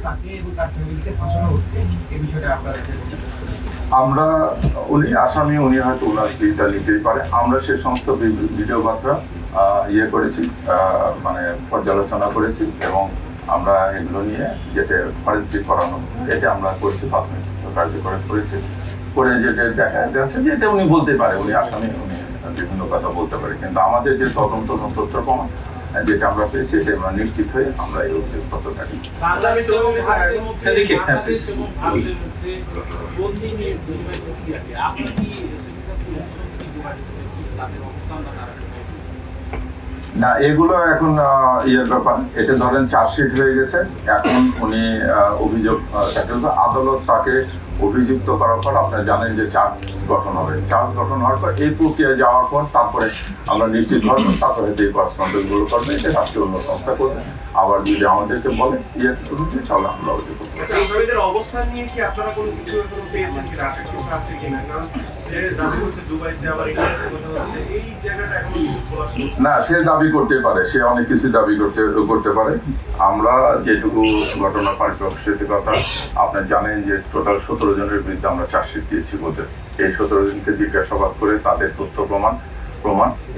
তাকে এবং তার ফ্যামিলিকে ফাঁসানো হচ্ছে এই বিষয়টা আপনারা আমরা উনি আসামি, উনি হয়তো ওনার দিকটা নিতেই পারে। আমরা সে সমস্ত ভিডিও বার্তা ইয়ে করেছি, মানে পর্যালোচনা করেছি এবং আমরা এগুলো নিয়ে যেটা ফরেন্সিক করানো এটা আমরা করেছি, প্রাথমিক কার্যকর করেছি। করে যেটা দেখা যাচ্ছে যে এটা উনি বলতে পারে, উনি আসামি, উনি বিভিন্ন কথা বলতে পারে, কিন্তু আমাদের যে তদন্ত তথ্য প্রমাণ যেটা আমরা পেয়েছি এটা আমরা নিশ্চিত হয়ে আমরা এই অভিযোগপত্রটাকে না, এগুলো এখন ইয়ের ব্যাপার। এটা ধরেন চার্জশিট হয়ে গেছে, এখন উনি অভিযোগ আদালত তাকে অভিযুক্ত করার পর আপনারা জানেন যে চার্জ গঠন হবে। চার্জ গঠন হওয়ার পর এই প্রক্রিয়া যাওয়ার পর তারপরে আমরা নিশ্চিত ধরবো, তারপরে এই করসপন্ডেন্সগুলো করবে, এটা রাষ্ট্রীয় অন্য সংস্থা করবে। আবার যদি আমাদেরকে বলে ইয়ে করবে তাহলে আমরা অভিযোগ করবো। অবস্থান নিয়ে কি আপনারা কোনো কিছু পেয়েছেন কিনা, আছে কিনা? কারণ সে দাবি করছে দুবাইতে, আবার এই জায়গাটা এখন না, সে দাবি করতে পারে, সে অনেক কিছু দাবি করতে পারে। আমরা যেটুকু ঘটনা পারিপ্রেক্ষিকতা আপনার জানেন যে টোটাল 17 জনের বিরুদ্ধে আমরা চার্জশিট দিয়েছি বলতে। এই 17 জনকে জিজ্ঞাসাবাদ করে তাদের তথ্য প্রমাণ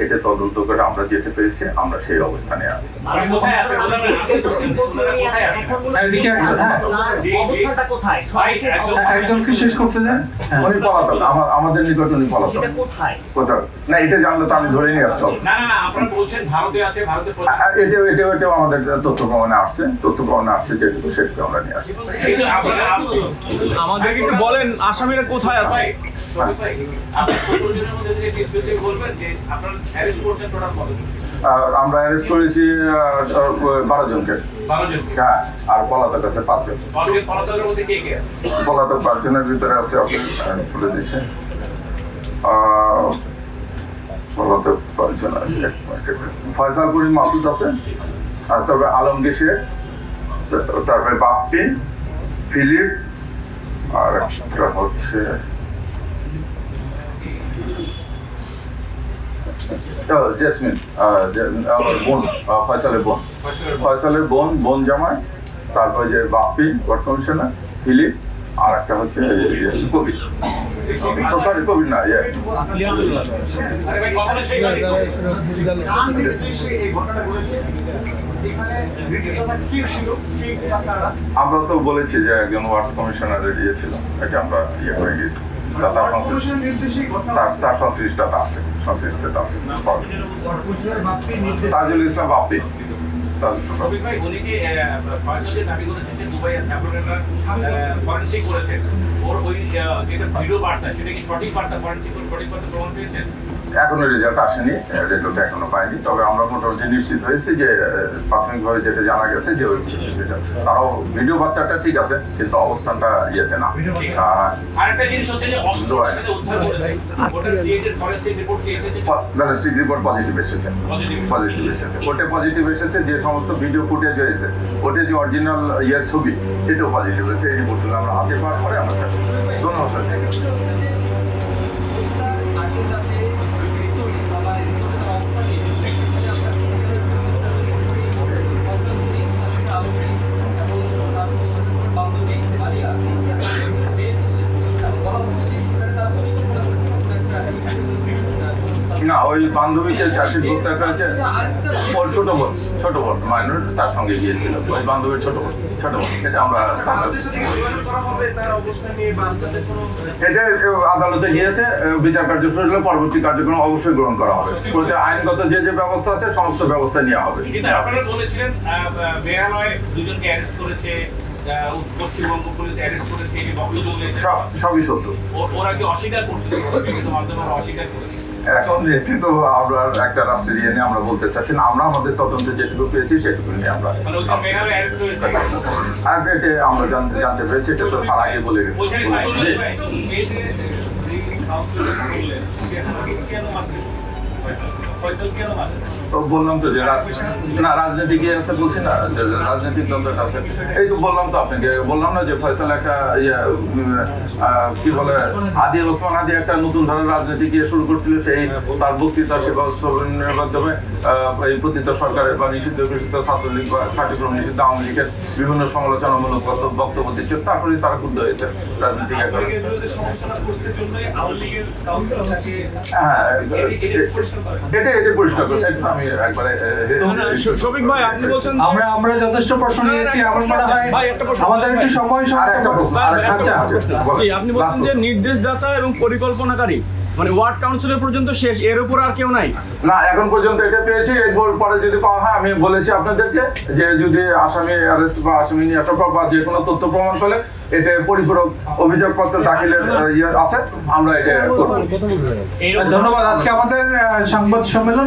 এটা তদন্ত করে আমরা যেতে পেরেছি, আমরা সেই অবস্থানে আছি। একজনকে শেষ করতে দেন, উনি পলাতক, আমাদের নিকট উনি পলাতক। কোথাও না, এটা জানলে তো আমি ধরে নিয়ে আসতাম। এটাও আমাদের তথ্য প্রমাণে আসছে যেটুকু সেটুকু আমরা নিয়ে আসছি। আমাদেরকে একটু বলেন আসামিরা কোথায় আছে? আমরা অ্যারেস্ট করেছি 12 জনকে, হ্যাঁ, আর পলাতক আছে 5 জন। পলাতক 5 জনের ভিতরে আছে, আপনি বলে দিচ্ছেন পলাতক 5 জন আছে। ফয়সাল করিম মাসুদ আছে, আর তারপরে আলমগীর শেখ, তারপরে বাপ্পি, ফিলিপ, আর একটা হচ্ছে জেসমিন, আমার বোন, ফয়সালের বোন জামাই, তারপরে যে বাপ্পি ওয়ার্ড কমিশনার, ফিলিপ, আর একটা হচ্ছে কবির, সরি কবির না, আমরা তো বলেছি যে একজন ওয়ার্ড কমিশনারের ইয়ে ছিল, এটা আমরা ইয়ে করে গেছি, তার সংশ্লিষ্টতা আছে। তাজুল ইসলাম বাপ্পি, এখনো রেজাল্ট আসেনি, রেজাল্ট এখনো পাইনি। তবে আমরা মোটামুটি নিশ্চিত হয়েছি যে প্রাথমিকভাবে যেটা জানা গেছে যে ওই সেটা তারাও ভিডিও বার্তাটা ঠিক আছে, কিন্তু অবস্থানটা ইয়েতে না। ব্যালিস্টিক রিপোর্ট পজিটিভ এসেছে। ওটা পজিটিভ এসেছে, যে সমস্ত ভিডিও ফুটেজ হয়েছে ওটা যে অরিজিনাল ইয়ের ছবি এটাও পজিটিভ হয়েছে। এই রিপোর্টগুলো আমরা হাতে পাওয়ার পরে আমরা ধন্যবাদ। না, ওই বান্ধবীকে চাকরি করতে হয়েছে, ওর ছোট বোন মাইনর তার সঙ্গে গিয়েছিল, ওই বান্ধবীর ছোট বোন। এটা আমরা এটা আদালতে গিয়েছে, বিচার কার্য শুরু হলে পরবর্তী কার্যক্রম অবশ্যই গ্রহণ করা হবে। আইনগত যে ব্যবস্থা আছে সমস্ত ব্যবস্থা নেওয়া হবে। পশ্চিমবঙ্গ পুলিশ অ্যারেস্ট করেছে, সবই সত্য। ওরা কি অস্বীকার করতেছে? অস্বীকার করেছে। এখন এটি তো আমরা একটা রাষ্ট্রের ইয়ে নিয়ে আমরা বলতে চাচ্ছি না, আমরা আমাদের তদন্তে যেটুকু পেয়েছি সেটুকু নিয়ে আমরা আমরা জানতে পেরেছি। এটা তো স্যার আগে বলে গেছে। কেন তো বললাম তো যে না রাজনৈতিক ইয়ে আছে বলছি না, যে রাজনৈতিক দ্বন্দ্বটা আছে। এই তো বললাম তো আপনাকে, বললাম না যে ফয়সাল একটা কি বলে আদি ওসমান আদি একটা নতুন ধরনের রাজনৈতিক ইয়ে শুরু করছিল, সেই তার বক্তৃতা সেবা উৎসবের মাধ্যমে এই পতিত সরকারের বা নিষিদ্ধ ঘোষিত ছাত্রলীগ বা কার্যক্রম নিষিদ্ধ আওয়ামী লীগের বিভিন্ন সমালোচনামূলক বক্তব্য দিচ্ছে, তারপরে তারা ক্ষুব্ধ হয়েছে রাজনৈতিক একটা। আওয়ামী লীগের বিরুদ্ধে সমালোচনা করছে জন্যই আওয়ামী লীগের কাউন্সিলর তাকে হ্যাঁ পরিষ্কার করে। এটা পরিষ্কার করছে, এটা আমি একবারে শফিক ভাই আপনি বলছেন আমরা যথেষ্ট প্রশ্ন নিয়েছি। আমার মনে হয় ভাই, একটা প্রশ্ন। আমাদের একটু সময় আর একটা প্রশ্ন, আচ্ছা জি, আপনি বলছেন যে নির্দেশদাতা এবং পরিকল্পনাকারী মানে ওয়ার্ড কাউন্সিলর পর্যন্ত শেষ, এর উপর আর কেউ নাই? না, এখন পর্যন্ত এটা পেয়েছি, এরপর পরে যদি পাওয়া হয় আমি বলেছি আপনাদেরকে যে যদি আসামি অ্যারেস্ট বা আসামি নিয়ে আসা বা যে কোনো তথ্য প্রমাণ পেলে এটা পরিপূরক অভিযোগপত্র দাখিলের ইয়ে আছে, আমরা এটা করবো। ধন্যবাদ। আজকে আমাদের সংবাদ সম্মেলন